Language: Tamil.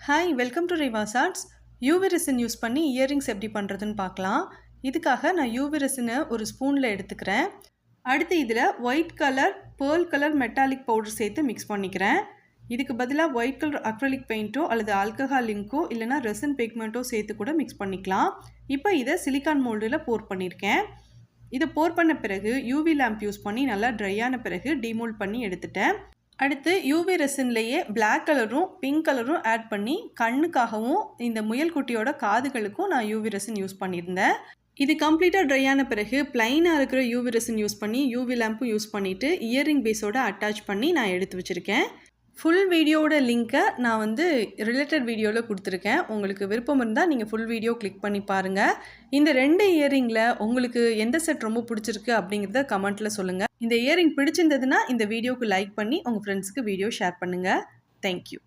Hi welcome to Riva's arts. UV resin use பண்ணி இயரிங்ஸ் எப்படி பண்ணுறதுன்னு பார்க்கலாம். இதுக்காக நான் யூவி ரெசினை ஒரு ஸ்பூனில் எடுத்துக்கிறேன். அடுத்து இதில் white colour pearl colour metallic powder சேர்த்து மிக்ஸ் பண்ணிக்கிறேன். இதுக்கு பதிலாக ஒயிட் கலர் அக்ரலிக் பெயிண்ட்டோ அல்லது ஆல்கஹால் இங்கோ இல்லைனா ரெசின் பிக்மெண்ட்டோ சேர்த்து கூட மிக்ஸ் பண்ணிக்கலாம். இப்போ இதை சிலிக்கான் மோல்டில் போர் பண்ணியிருக்கேன். இதை போர் பண்ண பிறகு யூவி லேம்ப் யூஸ் பண்ணி நல்லா ட்ரையான பிறகு டிமோல்ட் பண்ணி எடுத்துட்டேன். அடுத்து யூவி ரெசின்லேயே பிளாக் கலரும் பிங்க் கலரும் ஆட் பண்ணி கண்ணுக்காகவும் இந்த முயல் குட்டியோட காதுகளுக்கும் நான் யூவி ரெசின் யூஸ் பண்ணியிருந்தேன். இது கம்ப்ளீட்டாக ட்ரையான பிறகு பிளைனாக இருக்கிற யூவி ரெசின் யூஸ் பண்ணி யூவி லேம்பும் யூஸ் பண்ணிவிட்டு இயரிங் பேஸோட அட்டாச் பண்ணி நான் எடுத்து வச்சுருக்கேன். ஃபுல் வீடியோவோட லிங்க்கை நான் ரிலேட்டட் வீடியோவில் கொடுத்துருக்கேன். உங்களுக்கு விருப்பம் இருந்தால் நீங்கள் ஃபுல் வீடியோ கிளிக் பண்ணி பாருங்கள். இந்த 2 இயரிங்கில் உங்களுக்கு எந்த செட் ரொம்ப பிடிச்சிருக்கு அப்படிங்கிறத கமெண்ட்டில் சொல்லுங்கள். இந்த இயரிங் பிடிச்சிருந்ததுன்னா இந்த வீடியோவுக்கு லைக் பண்ணி உங்கள் ஃப்ரெண்ட்ஸுக்கு வீடியோ ஷேர் பண்ணுங்கள். தேங்க்யூ.